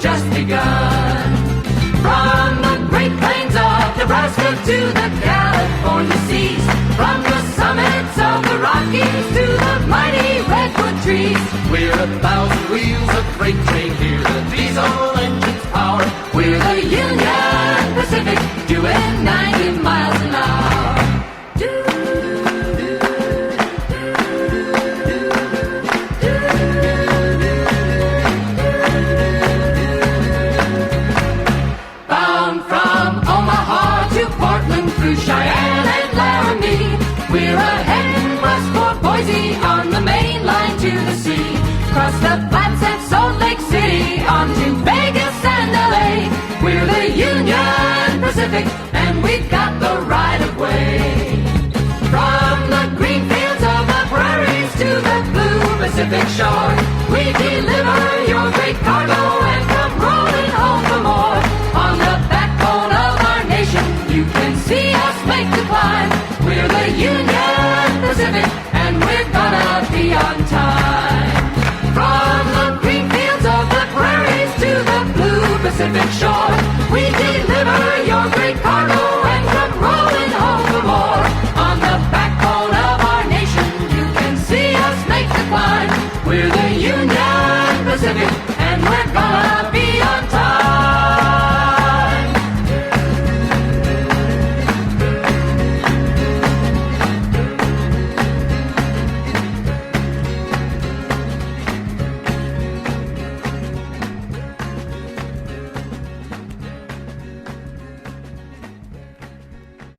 just begun. From the Great Plains of Nebraska to the California seas, from the summits of the Rockies to the mighty redwood trees, We're 1,000 wheels of freight train here, the diesel engine's power. we're the Union Pacific, doing 90 miles an hour. Bound from Omaha to Portland through Cheyenne and Laramie, we're heading west for Boise on the main line to the sea. Cross the Flats at Salt Lake City, on to Vegas and LA. We're the Union Pacific, and we've got the right of way. From the green fields of the prairies to the blue Pacific shore, we deliver your great cargo and come rolling home for more. On the backbone of our nation, you can see us make the climb. We're the Union Pacific, and we're gonna be on time. From the green fields of the prairies to the blue Pacific shore,